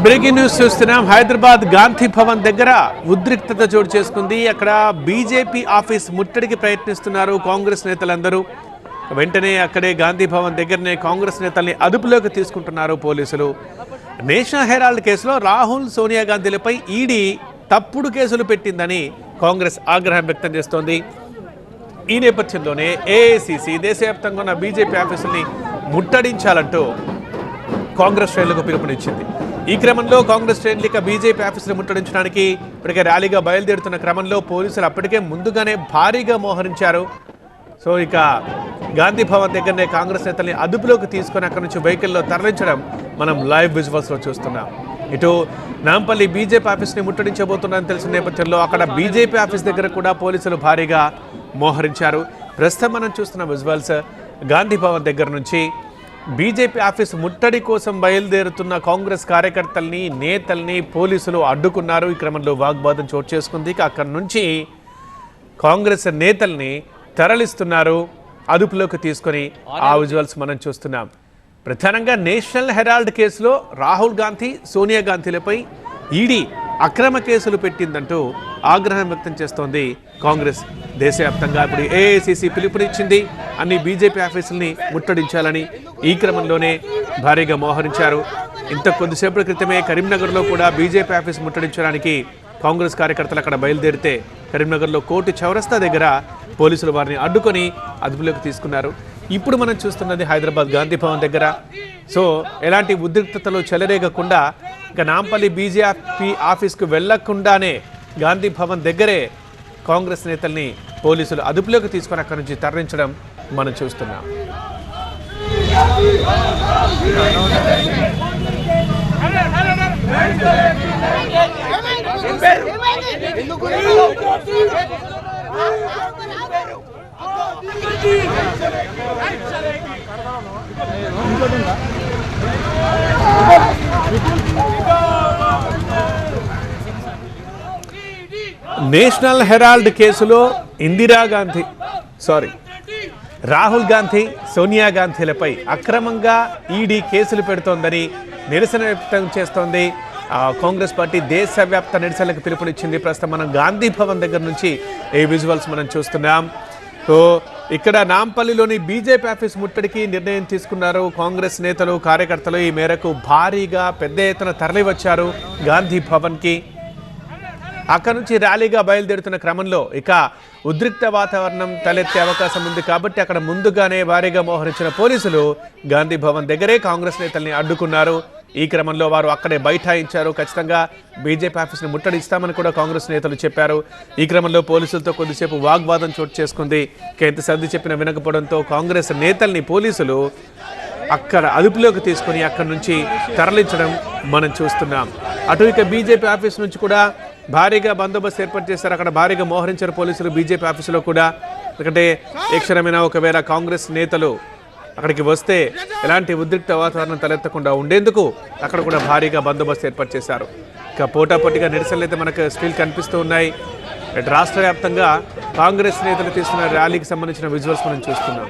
Breaking news చూస్తున్నాం. హైదరాబాద్ గాంధీ భవన్ దగ్గర ఉద్రిక్తత చోటు చేసుకుంది. అక్కడ బీజేపీ ఆఫీస్ ముట్టడికి ప్రయత్నిస్తున్నారు కాంగ్రెస్ నేతలందరూ. వెంటనే అక్కడే గాంధీ భవన్ దగ్గరనే కాంగ్రెస్ నేతల్ని అదుపులోకి తీసుకుంటున్నారు పోలీసులు. నేషనల్ హెరాల్డ్ కేసులో రాహుల్ సోనియా గాంధీలపై ఈడీ తప్పుడు కేసులు పెట్టిందని కాంగ్రెస్ ఆగ్రహం వ్యక్తం చేస్తోంది. ఈ నేపథ్యంలోనే ఏఐసిసి దేశవ్యాప్తంగా ఉన్న బీజేపీ ఆఫీసుల్ని ముట్టడించాలంటూ కాంగ్రెస్ శ్రేణులకు పిలుపునిచ్చింది. ఈ క్రమంలో కాంగ్రెస్ శ్రేణులు ఇక బీజేపీ ఆఫీసులు ముట్టడించడానికి ఇప్పటికే ర్యాలీగా బయలుదేరుతున్న క్రమంలో పోలీసులు అప్పటికే ముందుగానే భారీగా మోహరించారు. సో ఇక గాంధీ భవన్ దగ్గరనే కాంగ్రెస్ నేతల్ని అదుపులోకి తీసుకొని అక్కడి నుంచి వెహికల్లో తరలించడం మనం లైవ్ విజువల్స్లో చూస్తున్నాం. ఇటు నాంపల్లి బీజేపీ ఆఫీస్ని ముట్టడించబోతున్నారని తెలిసిన నేపథ్యంలో అక్కడ బీజేపీ ఆఫీస్ దగ్గర కూడా పోలీసులు భారీగా మోహరించారు. ప్రస్తుతం మనం చూస్తున్న విజువల్స్ గాంధీ భవన్ దగ్గర నుంచి బీజేపీ ఆఫీస్ ముట్టడి కోసం బయలుదేరుతున్న కాంగ్రెస్ కార్యకర్తల్ని నేతల్ని పోలీసులు అడ్డుకున్నారు. ఈ క్రమంలో వాగ్వాదం చోటు చేసుకుంది. అక్కడి నుంచి కాంగ్రెస్ నేతల్ని తరలిస్తున్నారు అదుపులోకి తీసుకొని. ఆ విజువల్స్ మనం చూస్తున్నాం. ప్రధానంగా నేషనల్ హెరాల్డ్ కేసులో రాహుల్ గాంధీ సోనియా గాంధీలపై ఈడీ అక్రమ కేసులు పెట్టిందంటూ ఆగ్రహం వ్యక్తం చేస్తోంది కాంగ్రెస్. దేశవ్యాప్తంగా ఇప్పుడు ఏఐసిసి పిలుపునిచ్చింది అన్ని బీజేపీ ఆఫీసుల్ని ముట్టడించాలని. ఈ క్రమంలోనే భారీగా మోహరించారు. ఇంత కొద్దిసేపటి క్రితమే కరీంనగర్లో కూడా బీజేపీ ఆఫీస్ ముట్టడించడానికి కాంగ్రెస్ కార్యకర్తలు అక్కడ బయలుదేరితే కరీంనగర్లో కోర్టు చౌరస్తా దగ్గర పోలీసులు వారిని అడ్డుకొని అదుపులోకి తీసుకున్నారు. ఇప్పుడు మనం చూస్తున్నది హైదరాబాద్ గాంధీ భవన్ దగ్గర. సో ఎలాంటి ఉద్రిక్తతలు చెలరేగకుండా ఇక నాంపల్లి బీజేపీ ఆఫీస్కు వెళ్లకుండానే గాంధీ భవన్ దగ్గరే కాంగ్రెస్ నేతల్ని పోలీసులు అదుపులోకి తీసుకొని అక్కడి నుంచి తరలించడం మనం చూస్తున్నాం. నేషనల్ హెరాల్డ్ కేసులో రాహుల్ గాంధీ సోనియా గాంధీలపై అక్రమంగా ఈడీ కేసులు పెడుతోందని నిరసన వ్యక్తం చేస్తోంది కాంగ్రెస్ పార్టీ. దేశవ్యాప్త నిరసనలకు పిలుపునిచ్చింది. ప్రస్తుతం మనం గాంధీ భవన్ దగ్గర నుంచి ఈ విజువల్స్ మనం చూస్తున్నాం. సో ఇక్కడ నాంపల్లిలోని బీజేపీ ఆఫీస్ ముట్టడికి నిర్ణయం తీసుకున్నారు కాంగ్రెస్ నేతలు కార్యకర్తలు. ఈ మేరకు భారీగా పెద్ద ఎత్తున తరలి వచ్చారు గాంధీ భవన్కి. అక్కడి నుంచి ర్యాలీగా బయలుదేరుతున్న క్రమంలో ఇక ఉద్రిక్త వాతావరణం తలెత్తే అవకాశం ఉంది కాబట్టి అక్కడ ముందుగానే భారీగా మోహరించిన పోలీసులు గాంధీ భవన్ దగ్గరే కాంగ్రెస్ నేతల్ని అడ్డుకున్నారు. ఈ క్రమంలో వారు అక్కడే బైఠాయించారు. ఖచ్చితంగా బీజేపీ ఆఫీస్ని ముట్టడిస్తామని కూడా కాంగ్రెస్ నేతలు చెప్పారు. ఈ క్రమంలో పోలీసులతో కొద్దిసేపు వాగ్వాదం చోటు చేసుకుంది. ఎంత సర్ది చెప్పినా వినకపోవడంతో కాంగ్రెస్ నేతల్ని పోలీసులు అక్కడ అదుపులోకి తీసుకుని అక్కడి నుంచి తరలించడం మనం చూస్తున్నాం. అటు ఇక బీజేపీ ఆఫీస్ నుంచి కూడా భారీగా బందోబస్తు ఏర్పాటు చేశారు. అక్కడ భారీగా మోహరించారు పోలీసులు బీజేపీ ఆఫీసులో కూడా. ఎందుకంటే ఏ క్షణమైనా ఒకవేళ కాంగ్రెస్ నేతలు అక్కడికి వస్తే ఎలాంటి ఉద్రిక్త వాతావరణం తలెత్తకుండా ఉండేందుకు అక్కడ కూడా భారీగా బందోబస్తు ఏర్పాటు చేశారు. ఇక పోటాపోటీగా నిరసనలు అయితే మనకు స్టిల్ కనిపిస్తూ ఉన్నాయి. రాష్ట్ర వ్యాప్తంగా కాంగ్రెస్ నేతలు తీసుకున్న ర్యాలీకి సంబంధించిన విజువల్స్ మనం చూస్తున్నాం.